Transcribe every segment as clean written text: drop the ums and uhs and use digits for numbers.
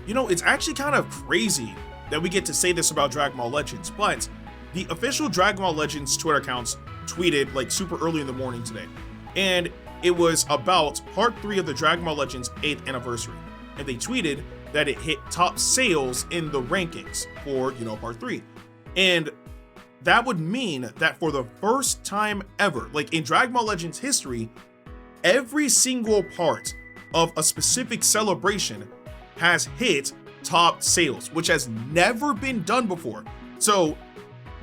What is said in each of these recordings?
It's actually kind of crazy that we get to say this about Dragon Ball Legends, but the official Dragon Ball Legends Twitter accounts tweeted like super early in the morning today, and it was about part 3 of the Dragon Ball Legends 8th anniversary, and they tweeted that it hit top sales in the rankings for part 3, and that would mean that for the first time ever, like in Dragon Ball Legends history, every single part of a specific celebration has hit top sales, which has never been done before. So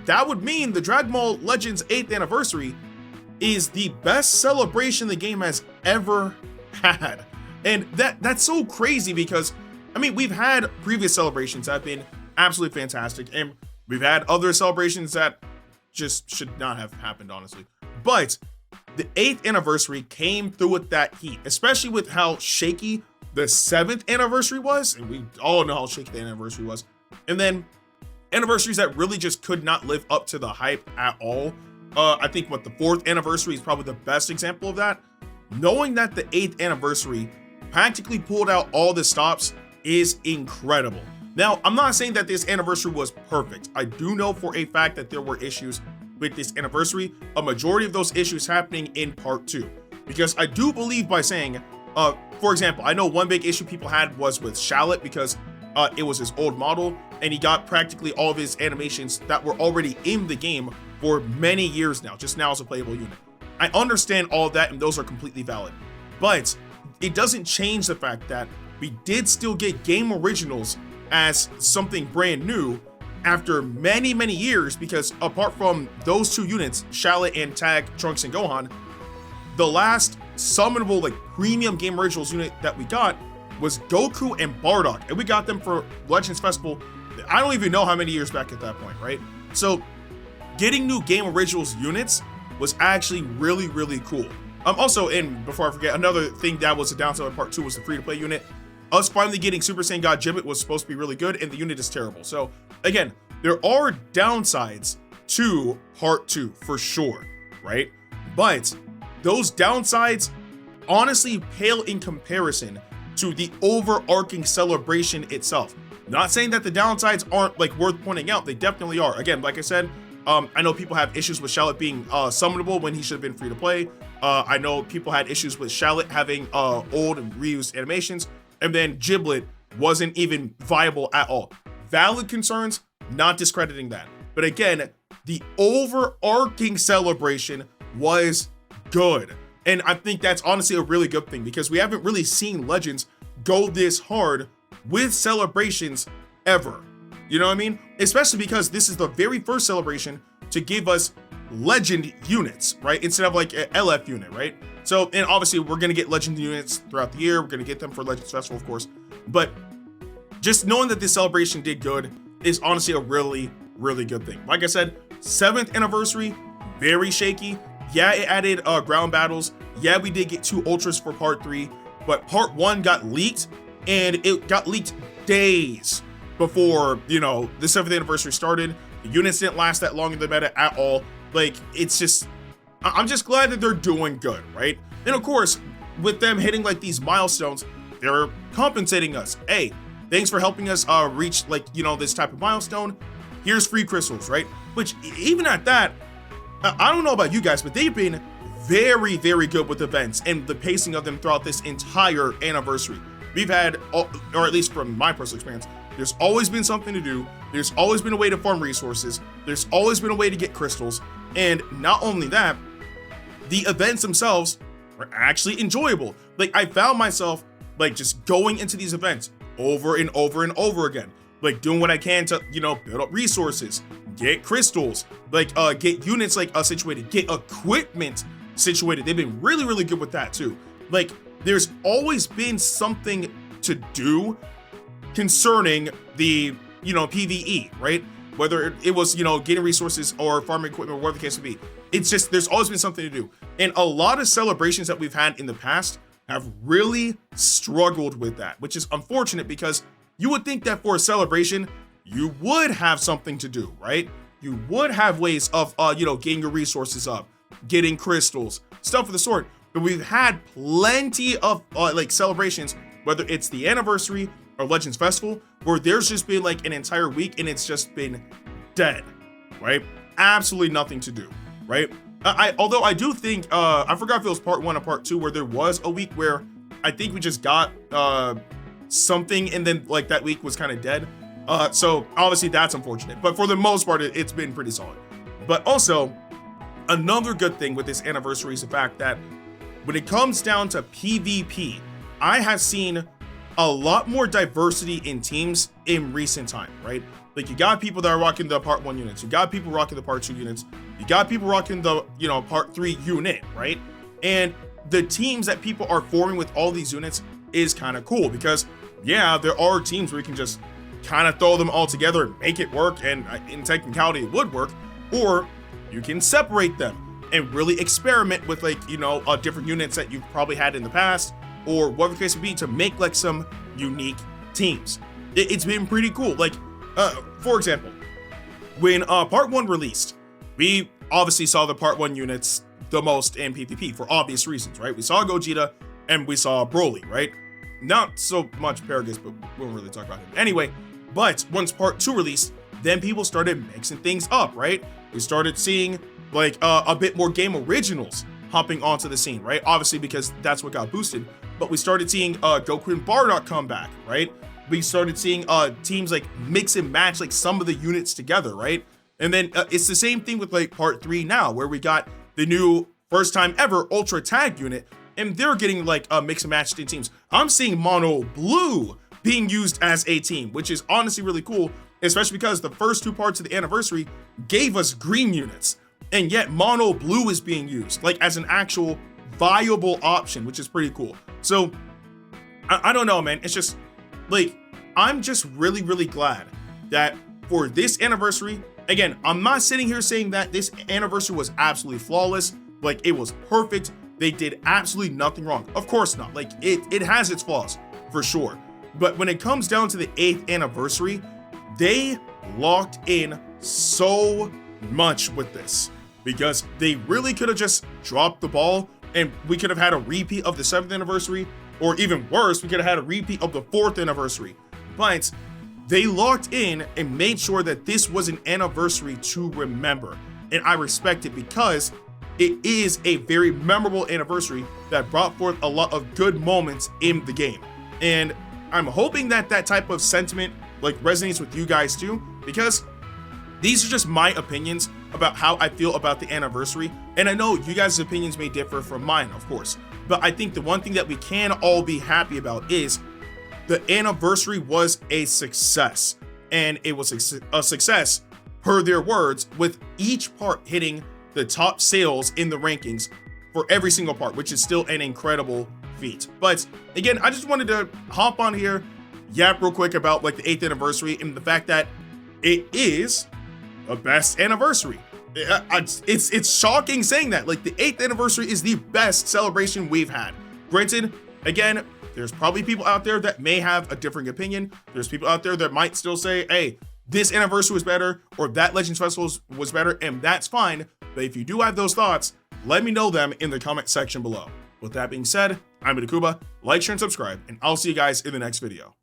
that would mean the Dragon Ball Legends 8th anniversary is the best celebration the game has ever had. And that's so crazy because, I mean, we've had previous celebrations that have been absolutely fantastic, and we've had other celebrations that just should not have happened, honestly. But the 8th anniversary came through with that heat, especially with how shaky the 7th anniversary was, and we all know how shaky the anniversary was. And then anniversaries that really just could not live up to the hype at all. I think the 4th anniversary is probably the best example of that. Knowing that the 8th anniversary practically pulled out all the stops is incredible. Now, I'm not saying that this anniversary was perfect. I do know for a fact that there were issues with this anniversary, a majority of those issues happening in part 2. Because I do believe by saying, for example, I know one big issue people had was with Shallot, because it was his old model, and he got practically all of his animations that were already in the game for many years now, just now as a playable unit. I understand all of that, and those are completely valid. But it doesn't change the fact that we did still get game originals as something brand new after many, many years, because apart from those 2 units, Shallot and Tag, Trunks, and Gohan, the last summonable like premium game originals unit that we got was Goku and Bardock, and we got them for Legends Festival. I don't even know how many years back at that point, right? So getting new game originals units was actually really, really cool. Also, and before I forget, another thing that was a downside of part 2 was the free-to-play unit. Us finally getting Super Saiyan God Giblet was supposed to be really good, and the unit is terrible. So again, there are downsides to part 2 for sure, right? But those downsides honestly pale in comparison to the overarching celebration itself. Not saying that the downsides aren't like worth pointing out, they definitely are. Again, like I said, I know people have issues with Shallot being summonable when he should have been free to play. I know people had issues with Shallot having old and reused animations, and then Giblet wasn't even viable at all. Valid concerns, not discrediting that. But again, the overarching celebration was good. And I think that's honestly a really good thing, because we haven't really seen Legends go this hard with celebrations ever. You know what I mean? Especially because this is the very first celebration to give us Legend units, right? Instead of like an LF unit, right? So, and obviously we're going to get Legend units throughout the year. We're going to get them for Legends Festival, of course. But just knowing that this celebration did good is honestly a really, really good thing. Like I said, 7th anniversary, very shaky. Yeah, it added ground battles. Yeah, we did get 2 ultras for part 3, but part 1 got leaked, and it got leaked days before, the 7th anniversary started. The units didn't last that long in the meta at all. Like, it's just, I'm just glad that they're doing good, right? And of course, with them hitting like these milestones, they're compensating us. Hey, thanks for helping us reach this type of milestone. Here's free crystals, right? Which even at that, I don't know about you guys, but they've been very, very good with events and the pacing of them throughout this entire anniversary. We've had, or at least from my personal experience, there's always been something to do. There's always been a way to farm resources. There's always been a way to get crystals. And not only that, the events themselves are actually enjoyable. Like, I found myself like just going into these events over and over and over again, like doing what I can to, build up resources, get crystals, like get units like situated, get equipment situated. They've been really, really good with that too. Like, there's always been something to do concerning the, PvE, right? Whether it was, getting resources or farming equipment or whatever the case may be. It's just, there's always been something to do. And a lot of celebrations that we've had in the past have really struggled with that, which is unfortunate, because you would think that for a celebration, you would have something to do, right? You would have ways of, getting your resources up, getting crystals, stuff of the sort. But we've had plenty of celebrations, whether it's the anniversary or Legends Festival, where there's just been like an entire week and it's just been dead, right? Absolutely nothing to do, right? Although I do think, I forgot if it was part 1 or part 2, where there was a week where I think we just got something and then like that week was kind of dead. So obviously that's unfortunate, but for the most part, it's been pretty solid. But also, another good thing with this anniversary is the fact that when it comes down to PvP, I have seen a lot more diversity in teams in recent time, right? Like, you got people that are rocking the part 1 units, you got people rocking the part 2 units, you got people rocking the, part 3 unit, right? And the teams that people are forming with all these units is kind of cool, because yeah, there are teams where you can just kind of throw them all together and make it work, and in technicality it would work, or you can separate them and really experiment with, like, different units that you've probably had in the past, or whatever the case may be, to make like some unique teams. It's been pretty cool. Like, for example, when part 1 released, we obviously saw the part 1 units the most in PvP for obvious reasons, right? We saw Gogeta and we saw Broly, right? Not so much Paragus, but we won't really talk about him. Anyway, but once part 2 released, then people started mixing things up, right? We started seeing like a bit more game originals hopping onto the scene, right? Obviously, because that's what got boosted. But we started seeing Goku and Bardock come back, right? We started seeing teams like mix and match like some of the units together, right? And then it's the same thing with like part 3 now, where we got the new first time ever Ultra Tag unit, and they're getting like mix and matched in teams. I'm seeing Mono Blue being used as a team, which is honestly really cool, especially because the first 2 parts of the anniversary gave us green units, and yet Mono Blue is being used like as an actual viable option, which is pretty cool. So I don't know, man. It's just like, I'm just really, really glad that for this anniversary, again, I'm not sitting here saying that this anniversary was absolutely flawless, like it was perfect, they did absolutely nothing wrong. Of course not. Like, it has its flaws for sure. But when it comes down to the 8th anniversary, they locked in so much with this, because they really could have just dropped the ball and we could have had a repeat of the 7th anniversary, or even worse, we could have had a repeat of the 4th anniversary. But they locked in and made sure that this was an anniversary to remember. And I respect it, because it is a very memorable anniversary that brought forth a lot of good moments in the game. And I'm hoping that that type of sentiment like resonates with you guys too, because these are just my opinions about how I feel about the anniversary. And I know you guys' opinions may differ from mine, of course, but I think the one thing that we can all be happy about is the anniversary was a success, and it was a success per their words, with each part hitting the top sales in the rankings for every single part, which is still an incredible feat. But again, I just wanted to hop on here, yap real quick about like the 8th anniversary and the fact that it is the best anniversary. It's shocking saying that. Like, the 8th anniversary is the best celebration we've had. Granted, again, there's probably people out there that may have a differing opinion. There's people out there that might still say, hey, this anniversary was better, or that Legends Festival was better, and that's fine. But if you do have those thoughts, let me know them in the comment section below. With that being said, I'm Ndukauba. Like, share, and subscribe, and I'll see you guys in the next video.